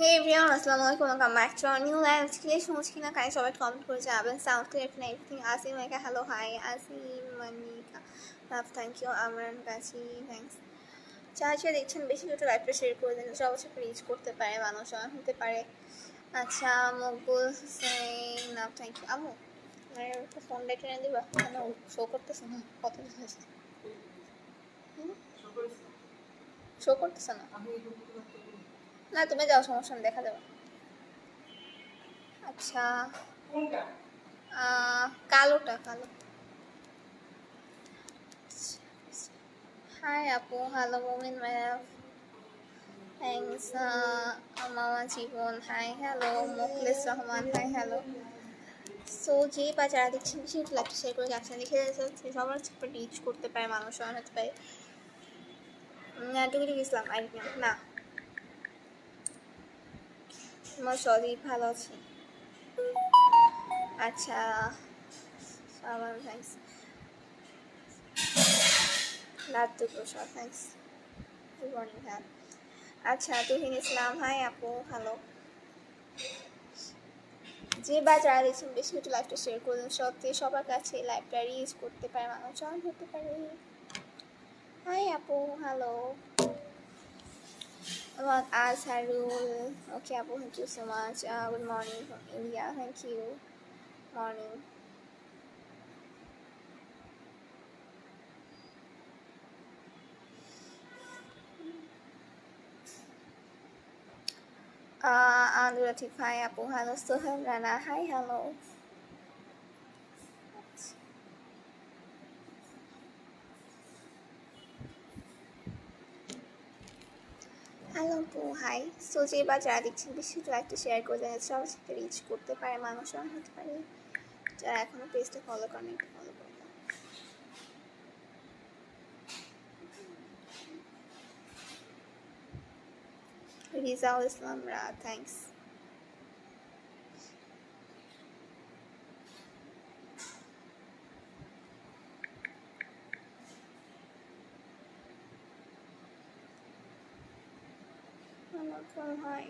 হে everyone, আসসালামু আলাইকুম, welcome back to our new live. Clear শুনছি কিনা কাইন্ডলি সবাই কমেন্ট করে জানাবেন। সাউন্ড ক্লিয়ার কিনা এভরিথিং। আসিম মাইকা hello, hi Asim Manika, love, thank you. Amran কাছি, থ্যাংকস। যা দেখছেন বেশি একটু লাইভটা শেয়ার করে দিন, সব হচ্ছে রিচ করতে পারে, মানুষ হতে পারে। আচ্ছা, মকবুল হোসেন, লাভ, থ্যাংক ইউ। আমু একটা ফোন ডেটে এনে দিবা, কেন শো করতেছে না? কত শো করতেছে না? না, তুমি যাও, সমস্যা নেই, দেখা যাবে। আচ্ছা, কালোটা কালো। হাই আপু, হ্যালো মোমিন ম্যাম, থ্যাংকস। মামা Jibon, hi hello. Mukhles Rahman, hi hello. So যে বা যারা দেখছেন বেশি একটু লাইকটা শেয়ার করে যাচ্ছেন, দেখে যাচ্ছে সবার হচ্ছে রিচ করতে পারে, মানুষ হতে পারে। টুকুটুক ইসলাম, না আমার সরি, ভালো আছি। আচ্ছা, আমার থ্যাংকস। লাড্ডু প্রসাদ, থ্যাংকস। গুড মর্নিং, হ্যাঁ। আচ্ছা, তুহিন ইসলাম, হাই আপু, হ্যালো। যে বা যারা দেখছেন বেশি একটু লাইভটা শেয়ার করুন, সত্যি সবার কাছে লাইভটা রিচ করতে পারে, মানুষ হতে পারে। হাই আপু, hello. About Azharul. Okay, Apu, thank you so much. Good morning from India. Thank you. Morning. Anuratif, hi Apu. Hello, Soham Rana. Hi, hello. Hello আপু, হাই। সো যে বা যারা দেখছেন বেশি লাইকটা শেয়ার করে দেন, সবার সাথে রিচ করতে পারে, মানুষ হতে পারে। যারা এখনো পেজটা ফলো করেন, একটু ফলো করে দেন। রিজাউল ইসলাম রা, থ্যাংকস। হাই।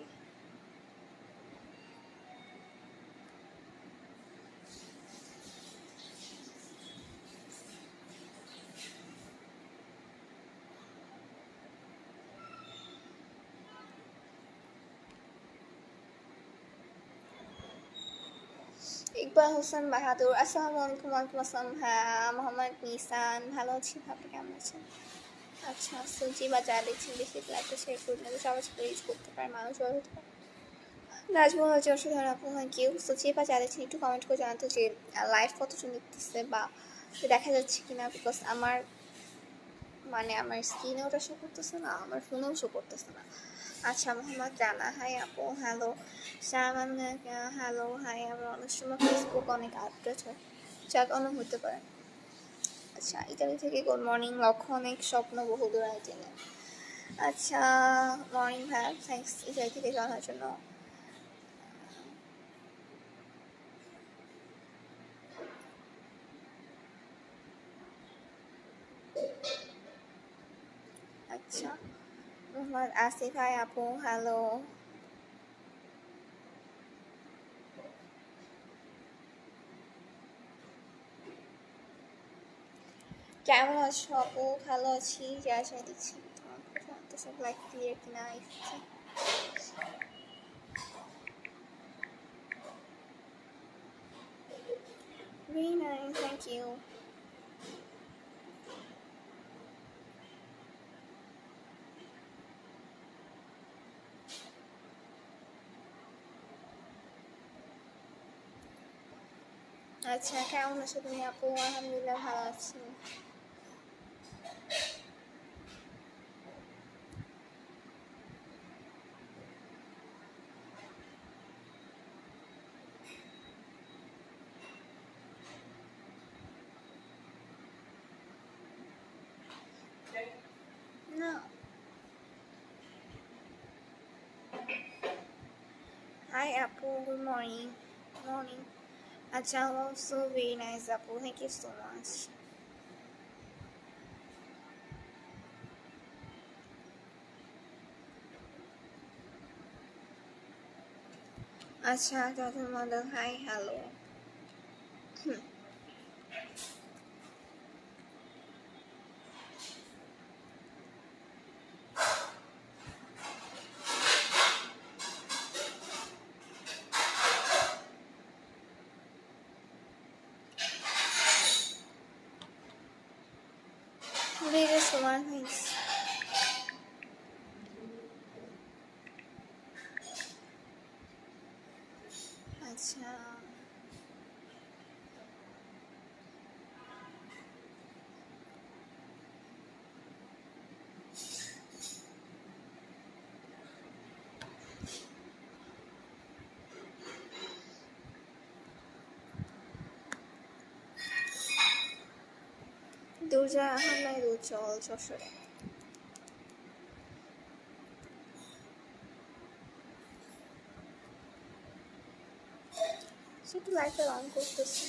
ইকবাল হোসেন বাহাদুর, আসসালামু আলাইকুম। ওয়ালাইকুম আসসালাম। হ্যাঁ, মোহাম্মদ নিসান, ভালো আছি, আপনি কেমন আছেন? আচ্ছা, সো যে বা যারা দেখছেন বেশি লাইকটা শেয়ার করে দেন, সবার সাথে রিচ করতে পারে, মানুষ হতে পারে। নাজমুল হচ্ছে অসাধারণ আপু, থ্যাংক ইউ। সো যে বা যারা দেখছেন একটু কমেন্ট করে জানাতো যে লাইভ কতটা নিতেছে বা দেখা যাচ্ছে কিনা, বিকজ আমার আমার স্ক্রিনে ওটা শো করতেছে না, আমার ফোনেও শো করতেছে না। আচ্ছা, মোহাম্মদ রানা, হাই আপু, হ্যালো। Shahman, hello, hi. আমার অনেক সময় ফেসবুক অনেক আপডেট হয়, যাক অনেক হতে পারে। আচ্ছা, ইতালি থেকে গুড মর্নিং, লক্ষ্য অনেক স্বপ্ন বহুদূর জেনে। আচ্ছা, মর্নিং ভাইয়া, থ্যাংকস ইতালি থেকে জানার জন্য। আচ্ছা, মোহাম্মদ আসিফ, হাই আপু, হ্যালো। কেমন আছো আপু? ভালো আছি, যা যা দিচ্ছি তোমার সব লাইক ক্লিয়ার কিনা এসেছে। Very nice, thank you. আচ্ছা, কেমন আছো তুমি আপু? আলহামদুলিল্লাহ ভালো আছি। না, hi আপু, good morning. Morning. আচ্ছা, also very nice আপু, thank you so much. আচ্ছা যতন model hi hello Video Sumar thanks. আচ্ছা দুর্জয় আহমেদ উজ্জ্বল যশোরে একটু লাইটটা অন করতেছি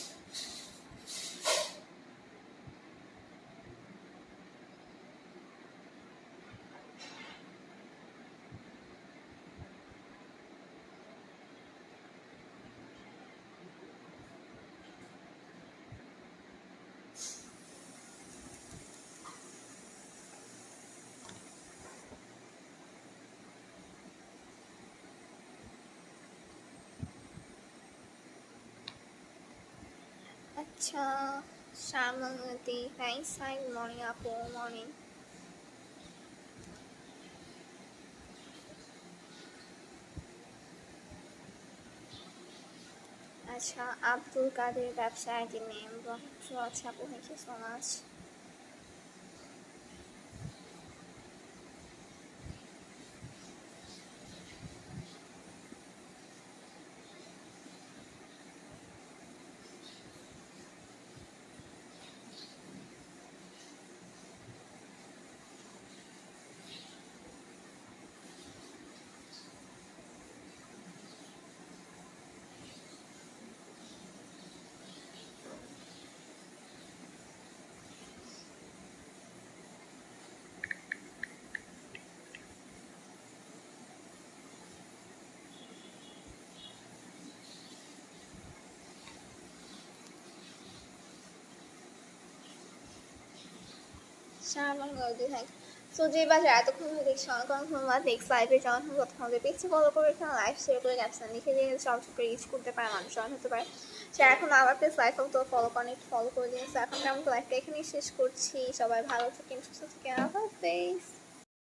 আচ্ছা শ্যামলতি থ্যাংকস হাই মর্নিং আপু মর্নিং আচ্ছা আব্দুল কাদের ব্যবসা আইডি নেম আচ্ছা আপু thank you so much so যে বাজার এতক্ষণ ধরে দেখছি অনেক অনেক ধন্যবাদ নেক্সট লাইভে যখন কথা হবে পেজে ফলো করে এখানে লাইভ শেয়ার করে ক্যাপশন লিখে দিয়ে সবসময় রিচ করতে পারে মানুষ অনেক হতে পারে সে এখন আবার পেজ লাইভ তো ফলো করে দিন এখন আমি লাইভটা এখানেই শেষ করছি সবাই ভালো থাকেন সুস্থ থাকেন আল্লাহ হাফেজ